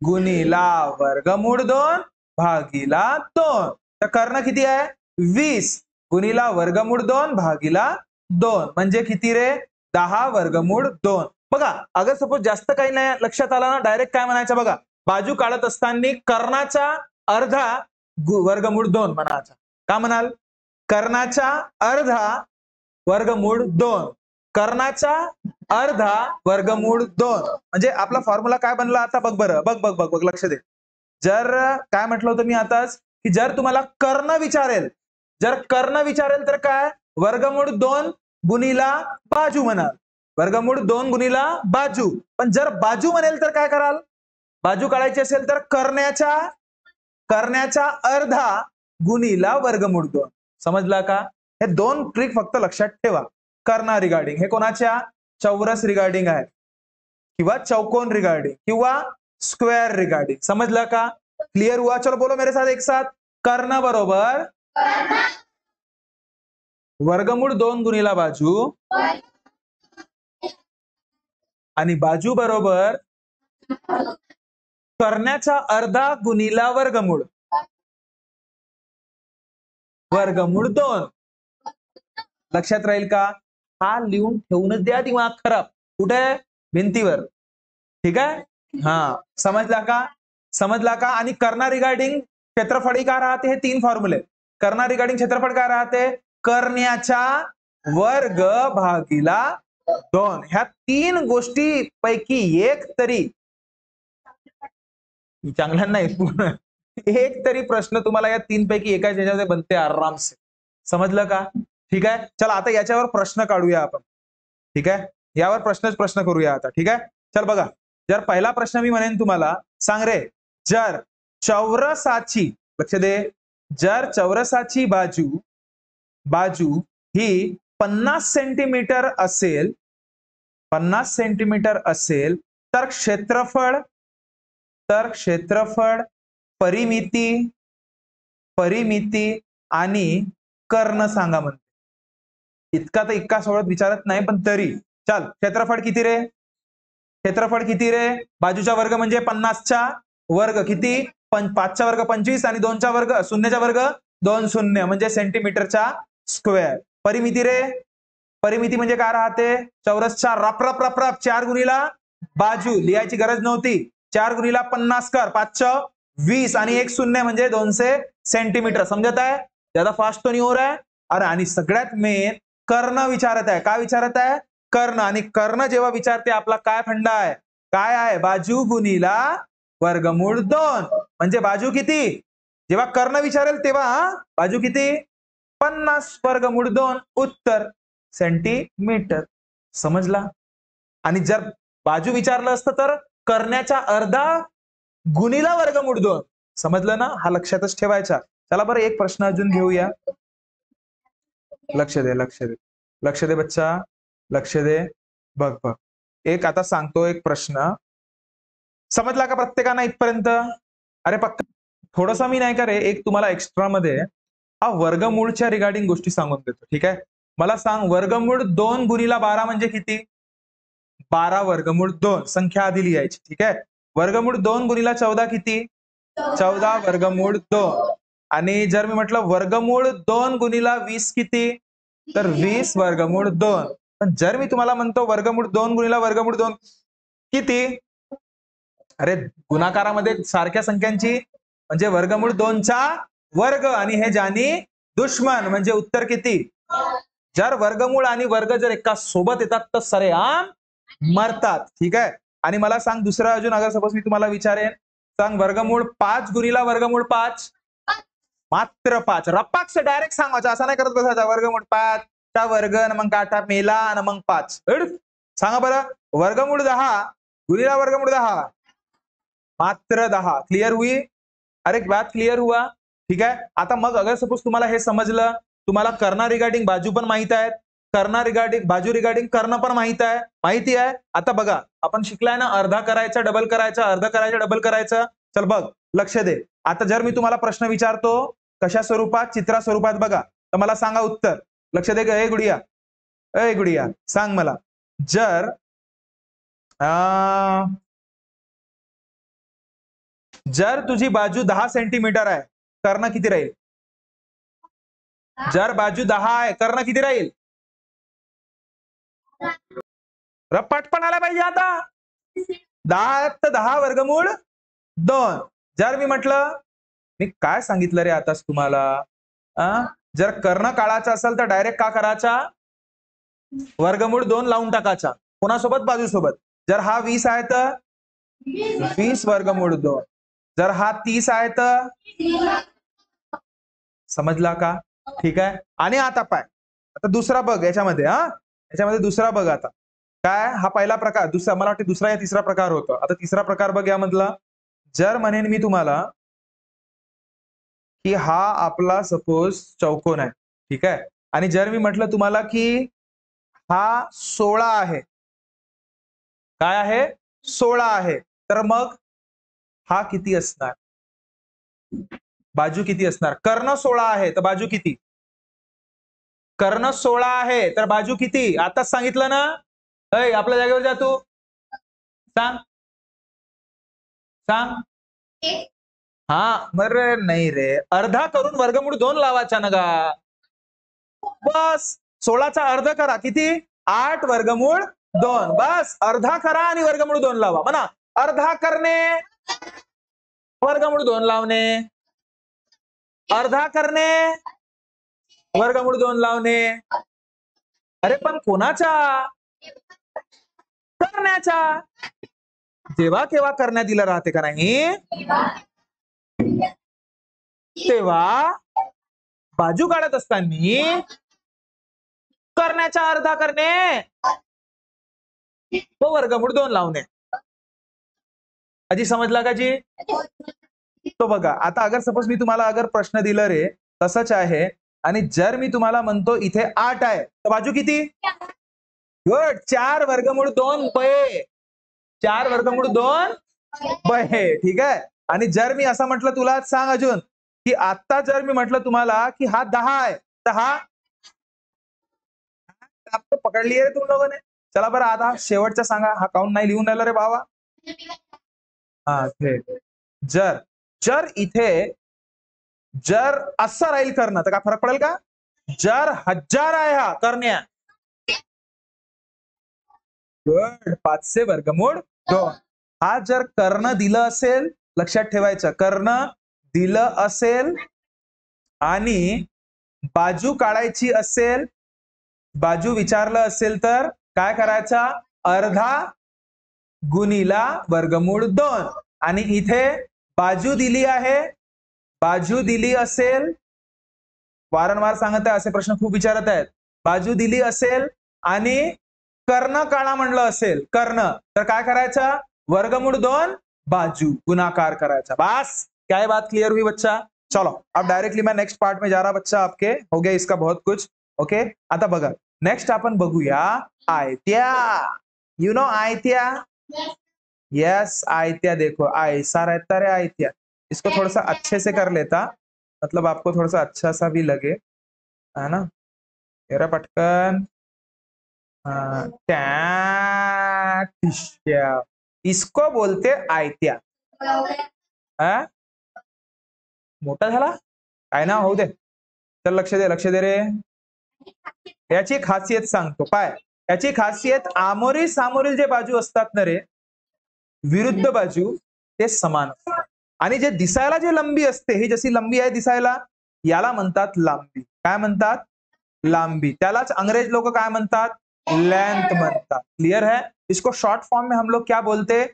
गुणीला वर्गमूळ 2 भागीला 2. तर कर्ण किती आहे? 20 गुणीला वर्गमूळ 2 भागीला 2 म्हणजे किती रे? 10 वर्गमूळ 2. बघा, अगर सपोज जास्त काही नाही लक्षात आला ना, डायरेक्ट काय म्हणायचं बघा, बाजू काढत असताना कर्णाचा अर्धा वर्गमूळ 2 म्हणायचा. का म्हणाल? कर्णाचा अर्धा वर्गमूळ 2. कर्णाचा अर्धा वर्गमूळ 2 म्हणजे आपला फॉर्म्युला काय बनला आता बघ बरं. बघ बघ बघ बघ लक्ष दे. जर काय म्हटलं होतं मी आताच की जर तुम्हाला कर्ण विचारेल, तर काय वर्गमूळ 2 गुणीला बाजू म्हणाल. वर्गमूळ 2 गुणीला बाजू. पण जर बाजू म्हणेल तर काय कराल? बाजू काढायची असेल तर करण्याचा अर्धा गुणीला वर्गमूळ 2. समजला का? हे 2 ट्रिक फक्त लक्षात ठेवा. कर्ण रिगार्डिंग हे कोणाच्या? चौरस रिगार्डिंग आहे किंवा चौकोन रिगार्डिंग किंवा स्क्वेअर रिगार्डिंग. समजला का? क्लियर हुआ? चलो बोलो मेरे साथ एक साथ. कर्ण बरोबर वर्गमूळ 2 गुणीला बाजू आणि बाजू बरोबर करण्याचा अर्धा गुणीला वर्गमूळ 2. लक्षात राहील का? हा लिहून ठेवूनच द्या दिमाग खराब. कुठे? भिंतीवर. ठीक आहे? समजला का? समजला का? आणि कर्ण रिगार्डिंग क्षेत्रफळ काय राहते? हे 3 फॉर्म्युले. कर्ण रिगार्डिंग क्षेत्रफळ काय राहते? करण्याचा वर्ग भागीला 2. ह्या 3 गोष्टी पैकी एक तरी चांगला नाही एक तरी प्रश्न तुम्हाला या 3 पैकी एका ह्याच्यामध्ये बनते आराम से. समजलं का? ठीक आहे. चला आता याच्यावर प्रश्न काढूया आपण. ठीक आहे. यावर प्रश्न करूया आता. ठीक आहे. चल बघा, जर पहिला प्रश्न मी म्हणेन तुम्हाला, सांग रे, जर चौरसाची, लक्ष दे, जर चौरसाची बाजू ही 50 सेंटीमीटर असेल, 50 सेंटीमीटर असेल तर क्षेत्रफळ परिमिती आणि कर्ण सांगा म्हणते. इतका तर इतका सोडत विचारत नाही पण तरी चल. क्षेत्रफळ किती रे? बाजूचा वर्ग म्हणजे 50चा वर्ग किती? 5चा वर्ग 25 आणि 2चा वर्ग 0चा वर्ग 2 शून्य म्हणजे सेंटीमीटरचा स्क्वेअर. परिमिती म्हणजे काय राहते? चौरसचा रप 4 गुणीला बाजू लिहायची गरज नव्हती. 4 गुणीला 50 कर, 5 20 आणि 1 शून्य म्हणजे 200 सेंटीमीटर. समजत आहे? ज्यादा फास्ट तो नहीं हो रहा है. अरे आणि सगळ्यात मेन कर्ण विचारत आहे. काय विचारत आहे? कर्ण. आणि कर्ण जेव्हा विचारते आपला काय फंडा आहे? काय आहे? बाजू गुणीला वर्गमूळ 2 म्हणजे बाजू किती? जेव्हा कर्ण विचारेल तेव्हा बाजू किती? 50 वर्गमूळ 2 उत्तर सेंटीमीटर. समजला? आणि जर बाजू विचारलं असतं तर करण्याचा अर्धा गुणीला वर्गमूळ 2. समजलं ना? हा लक्षातच ठेवायचा. चला बरं एक प्रश्न अजून घेऊया. लक्ष दे बच्चा, लक्ष दे. बघ एक आता सांगतो एक प्रश्न. समजला का प्रत्येकानं इथपर्यंत? अरे पक्का थोडंसं मी नाही का रे एक तुम्हाला एक्स्ट्रा मध्ये हा वर्गमूळच्या रिगार्डिंग गोष्टी सांगून देतो. ठीक आहे. मला सांग वर्गमूळ 2 गुणीला 12 म्हणजे किती? 12 वर्गमूळ 2 संख्या आधी लिहायची. ठीक आहे. वर्गमूळ 2 गुणीला 14 किती? 14 वर्गमूळ 2. आणि जर मी म्हटलं वर्गमूळ 2 गुणीला 20 किती? तर 20 वर्गमूळ 2. पण जर मी तुम्हाला म्हणतो वर्गमूळ 2 गुणीला वर्गमूळ 2 किती? अरे गुणाकारामध्ये सारख्या संख्यांची म्हणजे वर्गमूळ 2चा वर्ग आणि हे जानी दुश्मन म्हणजे उत्तर किती? जर वर्गमूळ आणि वर्ग जर एका सोबत येतात तर सरेआम मरतात. ठीक आहे. आणि मला सांग दुसरा अजून अगर सपोज मी तुम्हाला विचारेन, सांग वर्गमूळ 5 गुणीला वर्गमूळ 5 मात्र 5. रप्पाक से डायरेक्ट सांगायचं, असं नाही करत बसायचा वर्गमूळ 5 चा वर्ग आणि मग काटा मेला आणि मग 5. सांगा बरं, वर्गमूळ 10 गुणिला वर्गमूळ 10 मात्र 10. क्लियर हुई? अरे बात क्लियर हुआ? ठीक आहे. आता मग अगर सपोज तुम्हाला हे समजलं, तुम्हाला कर्ण रिगार्डिंग बाजू पण माहित आहे, कर्ण रिगार्डिंग बाजू रिगार्डिंग कर्ण पण माहित आहे, माहिती आहे. आता बघा, आपण शिकलाय ना अर्धा करायचा डबल करायचा, अर्धा करायचा डबल करायचं. चल बघ, लक्ष दे. आता जर मी तुम्हाला प्रश्न विचारतो कशा स्वरूपात, चित्रा स्वरूपात बघा, तर मला सांगा उत्तर. लक्ष दे. ए गुडिया, ए गुडिया, सांग मला. जर जर तुझी बाजू 10 सेंटीमीटर आहे, कर्ण किती राहील? जर बाजू 10 आहे, कर्ण किती राहील? पटपट आला पाहिजे आता. 10 वर्गमूळ 2. जर मी म्हटलं, मी काय सांगितलं रे आताच तुम्हाला, जर कर्ण काढायचा असेल तर डायरेक्ट का करायचा? वर्गमूळ 2 लावून टाकायचा. कोणासोबत? बाजूसोबत. जर हा 20 आहे तर 20 वर्गमूळ 2. जर हा 30 आहे तर समजला का? ठीक आहे. आणि आता पाय, आता दुसरा बघ याच्यामध्ये. याच्यामध्ये दुसरा बघ. आता काय, हा पहिला प्रकार, दुसरा, मला वाटतं दुसरा या तिसरा प्रकार होता. आता तिसरा प्रकार बघ यामधला. जर म्हणेन मी तुम्हाला की हा आपला सपोज चौकोन आहे, ठीक आहे, आणि जर मी म्हटलं तुम्हाला की हा 16 आहे, काय आहे? 16 आहे, तर मग हा किती असणार? बाजू किती असणार? कर्ण 16 आहे तर बाजू किती? कर्ण 16 आहे तर बाजू किती? आताच सांगितलं ना. आपल्या जागेवर जा तू, सांग सांग. बरे नाही रे, अर्धा करून वर्गमूळ 2 लावायचा ना गा. बस 16चा अर्ध करा, किती? 8 वर्गमूळ 2. बस अर्धा करा आणि वर्गमूळ 2 लावा. म्हणा अर्धा करणे वर्गमूळ 2 लावणे, अर्धा करणे वर्गमूळ 2 लावणे. अरे पण कोणाचा? करण्याचा. जेव्हा केव्हा करण्यात दिलं राहते का नाही, तेव्हा बाजू काढत असताना करण्याचा अर्धा करणे व वर्गमूळ 2 लावणे. अजी समजला का जी? तो बघा, आता अगर सपोज मी तुम्हाला अगर प्रश्न दिला रे तसंच आहे, आणि जर मी तुम्हाला म्हणतो इथे 8 आहे तर बाजू किती? गुड, 4 वर्गमूळ 2 बये. 4 वर्गमूळ 2 बये. ठीक आहे. आणि जर मी असं म्हटलं तुला, सांग अजून, की आता जर मी म्हटलं तुम्हाला की हा 10 आहे तर हा पकडली रे तुम लोगों ने. चला बरं, आता शेवटचा सांगा. हा काउंट नाही लिहून राहिला रे बाबा. जर जर इथे जर असं राहील कर्ण तर काय फरक पडेल का? जर 1000 आहे हा करण्या, गुड, 500 वर्गमूळ 2. हा जर कर्ण दिलं असेल, लक्षात ठेवायचं, कर्ण दिलं असेल आणि बाजू काढायची असेल, बाजू विचारलं असेल तर काय करायचा? अर्धा गुणिला वर्गमूळ 2. आणि इथे बाजू दिली आहे, बाजू दिली असेल, वारंवार सांगत आहे, असे प्रश्न खूप विचारत आहेत. बाजू दिली असेल आणि कर्ण काढा म्हणलं असेल, कर्ण, तर काय करायचं? वर्गमूळ 2 बाजू गुणाकार करायचा. बस, क्या बात क्लियर हुई बच्चा? चलो अब डायरेक्टली मैं नेक्स्ट पार्ट में जा रहा बच्चा, आपके हो गया इसका बहुत कुछ. ओके, आता बघा, नेक्स्ट आपण बघूया आयत्या. यू नो आयत्या? यस, आयत्या. देखो ऐसा रहता रे आयत्या. इसको थोड़ा सा अच्छे से कर लेता, मतलब आपको थोड़ा सा अच्छा सा भी लगे, है ना. तेरा पटकन. इसको बोलते आयत्या. मोठा झाला काय ना, होऊ दे. तर लक्ष दे, लक्ष दे रे. याची खासियत सांगतो. पाय, याची खासियत, आमोरी सामोरील जे बाजू असतात ना रे, विरुद्ध बाजू, ते समान असतात. आणि जे दिसायला जे लंबी असते, ही जशी लंबी आहे दिसायला, याला म्हणतात लांबी. काय म्हणतात? लांबी. त्यालाच अंग्रेज लोक काय म्हणतात? लेंथ म्हणतात. क्लियर है? इसको शॉर्ट फॉर्म में हम लोग क्या बोलते?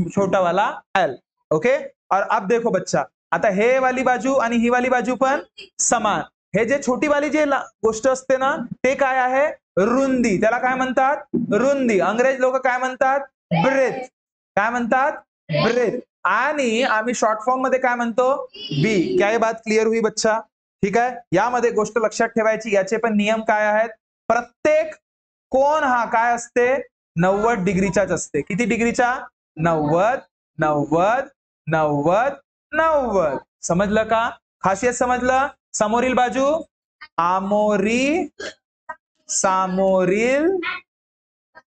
छोटा वाला एल. ओके. और अब देखो बच्चा, आता हे वाली बाजू आणि ही वाली बाजू पण समान. हे जे छोटीवाली जे गोष्ट असते ना ते काय आहे, रुंदी. त्याला काय म्हणतात, रुंदी. अंग्रेज लोक काय म्हणतात, ब्रेथ. काय म्हणतात, ब्रेथ. आणि आम्ही शॉर्ट फॉर्म मध्ये काय म्हणतो, बी. क्या ये बात क्लिअर हुई बच्चा? ठीक आहे. यामध्ये गोष्ट लक्षात ठेवायची, याचे पण नियम काय आहेत. प्रत्येक कोण हा काय असते, 90 डिग्रीचाच असते. किती डिग्रीचा, 90, 90, 90, 90. समजलं का, खासियत समजलं. समोरील बाजू, आमोरी सामोरील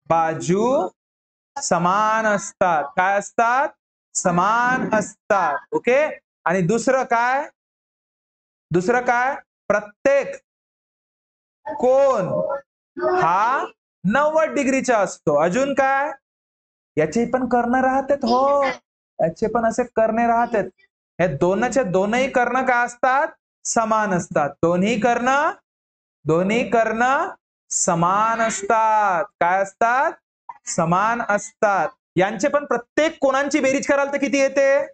बाजू समान असतात. काय असतात, समान असतात. ओके. आणि दुसरं काय, दुसरं काय, प्रत्येक कोण हा 90 डिग्रीचा असतो. अजून काय, याचे पण कर्ण राहतात. हो, याचे पण असे करणे राहतात. हे दोनचे दोनही कर्ण काय असतात, समान असतात. दोन्ही कर्ण समान असतात. काय असतात, समान असतात. यांचे पण प्रत्येक कोणांची बेरीज कराल तर किती येते,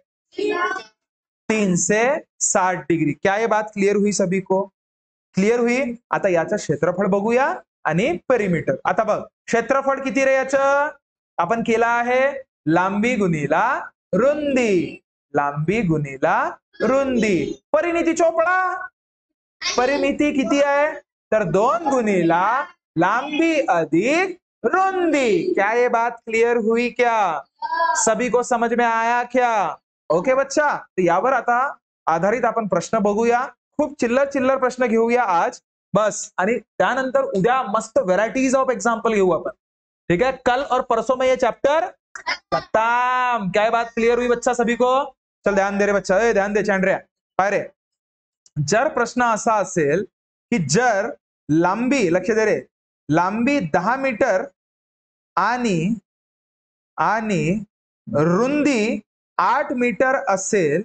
360 डिग्री. क्या ये बात क्लियर हुई सभी को, क्लियर हुई. आता याचं क्षेत्रफळ बघूया आणि पेरिमीटर. आता बघ क्षेत्रफळ किती रे याचं, आपण केला आहे लांबी गुणिला रुंदी, लांबी गुणिला रुंदी. परिमिती चोपडा, परिमिती किती आहे, तर 2 गुणिला लांबी अधिक रुंदी. क्या ये बात क्लियर हुई क्या, सभी को समझ में आया क्या? ओके बच्चा. तर यावर आता आधारित आपण प्रश्न बघूया. खूप चिल्लर प्रश्न घेऊया आज बस. आणि त्यानंतर उद्या मस्त व्हेरायटीज ऑफ एग्जाम्पल घेऊ आपण. ठीक है. कल और परसों में ये चैप्टर खत्म. क्या बात क्लियर हुई बच्चा सभी को? चल ध्यान दे रे बच्चा, ध्यान दे चांड्या. काय रे, जर प्रश्न असा असेल की जर लांबी, लक्ष दे रे, लांबी 10 मीटर आणि रुंदी 8 मीटर असेल,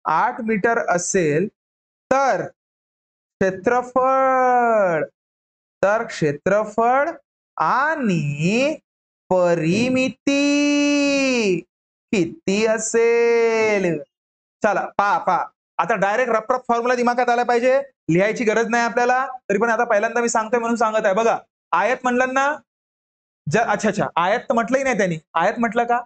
8 मीटर असेल तर क्षेत्रफळ आणि परिमिती किती असेल. चला पा आता डायरेक्ट रफ फॉर्म्युला दिमागात आला पाहिजे, लिहायची गरज नाही आपल्याला. तरी पण आता पहिल्यांदा मी सांगतोय म्हणून सांगत आहे. बघा आयत म्हणलं ना, जर अच्छा आयत तर म्हटलंही नाही त्यांनी. आयत म्हटलं का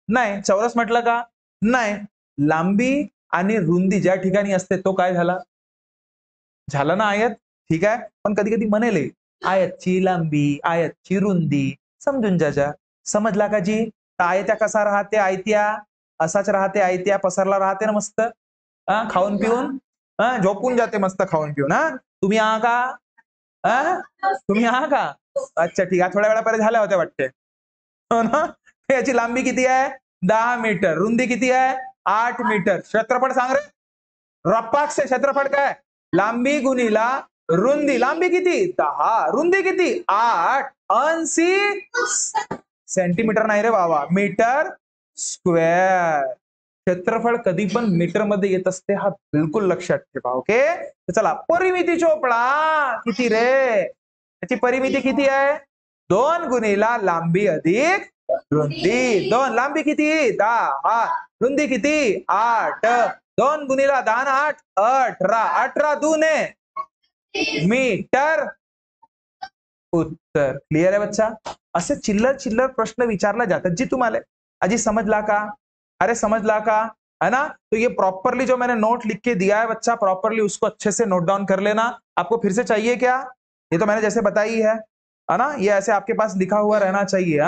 नाही, चौरस म्हटलं का नाही. लांबी आणि रुंदी ज्या ठिकाणी असते तो काय झाला ना आयत. ठीक आहे. पण कधी कधी म्हणेल आयतची लांबी आयतची रुंदी समजून जा. समजला का जी. तर आयत्या कसा राहते, आयत्या असाच राहते, आयत्या पसरला राहते ना मस्त. खाऊन पिऊन झोपून जाते मस्त खाऊन पिऊन. तुम्ही आहा का, तुम्ही आहा का, अच्छा ठीक आहे. थोड्या वेळापर्यंत झाल्या होत्या वाटते, हो ना. याची लांबी किती आहे, 10 मीटर. रुंदी किती आहे, 8 मीटर. क्षेत्रफळ सांग रे, रप्पाक्ष क्षेत्रफळ काय, लांबी गुणिला रुंदी. लांबी किती 10, रुंदी किती 8. 80 सेंटीमीटर नाही रे बाबा, मीटर स्क्वेअर. क्षेत्रफळ कधी पण मीटर मध्ये येत असते, हा बिलकुल लक्षात ठेवा. ओके. तर चला परिमिती चोपडा. किती रे, त्याची परिमिती किती आहे, 2 गुणिला लांबी अधिक रुंदी. 2 लांबी किती 10, रुंदी किती 8. 2 गुणिला 10 8, 18. 18 दूने मीटर. उत्तर क्लियर आहे बच्चा. असे चिल्लर प्रश्न विचारला जातात जी तुम्हाला. अजी समझला का, अरे समझला का, है ना. तो ये प्रॉपरली जो मैंने नोट लिख के दिया है बच्चा, प्रॉपरली उसको अच्छे से नोट डाउन कर लेना. आपको फिर से चाहिए क्या, ये तो मैंने जैसे बताई है ना, ये ऐसे आपके पास लिखा हुआ रहना चाहिए.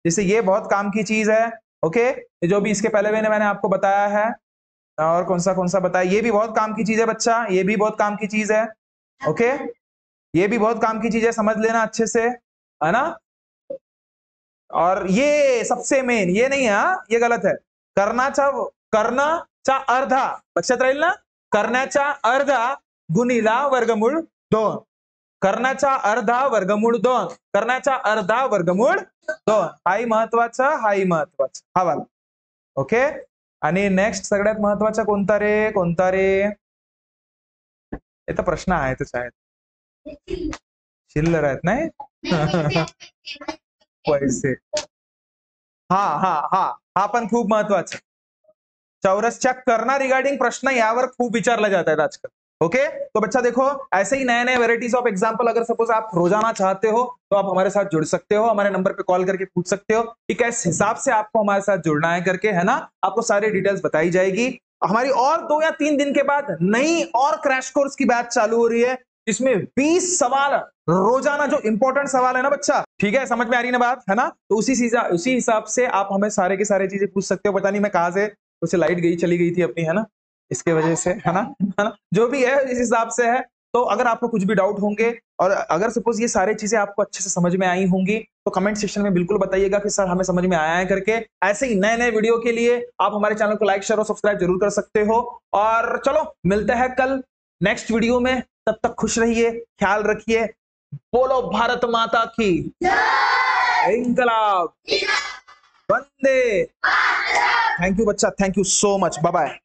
जैसे ये बहुत काम की चीज है. ओके. जो भी इसके पहले मैंने आपको बताया है, और कौन सा बताया, ये भी बहुत काम की चीज है बच्चा, ये भी बहुत काम की चीज है. ओके, ये भी बहुत काम की चीज है, समझ लेना अच्छे से, है ना. और ये सबसे मेन, ये नहीं है, ये गलत है. कर्णाचा अर्धा, लक्षात राहील ना, कर्णाचा अर्धा गुणिला वर्गमूळ 2. कर्णाचा अर्धा वर्गमूळ 2, कर्णाचा अर्धा वर्गमूळ 2. हाही महत्वाचं, हाही महत्वाचं, हा वाला. ओके. आणि नेक्स्ट सगळ्यात महत्वाचा कोणता रे, कोणता रे, हे तर प्रश्न आहेतच आहेत, चिल्लर आहेत नाही. पैसे, हा पण खूप महत्वाचा. चौरसच्या कर्णा रिगार्डिंग प्रश्न यावर खूप विचारले जात आहेत आजकाल. ओके तो बच्चा देखो, ऐसे ही नए नए वेराइटीज ऑफ एग्जांपल अगर सपोज आप रोजाना चाहते हो तो आप हमारे साथ जुड़ सकते हो, हमारे नंबर पे कॉल करके पूछ सकते हो कि किस हिसाब से आपको हमारे साथ जुड़ना है करके, है ना। आपको सारी डिटेल्स बताई जाएगी। हमारी और 2 या 3 दिन के बाद नई और क्रैश कोर्स की बैच चालू हो रही है, इसमें 20 सवाल रोजाना, जो इंपॉर्टेंट सवाल है ना बच्चा, ठीक है, समझ में आ रही है ना बात, है ना। तो उसी हिसाब से आप हमें सारे के सारे चीजें पूछ सकते हो। पता नहीं मैं कहां से उसे लाइट गई चली गई थी अपनी, है ना, इसके वजह से, है ना, जो भी है इस हिसाब से है। तो अगर आपको कुछ भी डाउट होंगे और अगर सपोज ये सारी चीजें आपको अच्छे से समझ में आई होंगी तो कमेंट सेक्शन में बिल्कुल बताइएगा कि सर हमें समझ में आया है करके। ऐसे ही नए नए वीडियो के लिए आप हमारे चैनल को लाइक शेयर और सब्सक्राइब जरूर कर सकते हो। और चलो मिलते हैं कल नेक्स्ट वीडियो में, तब तक खुश रहिए, ख्याल रखिए। बोलो भारत माता की इंकलाब, वंदे। थैंक यू बच्चा, thank you so much, bye bye.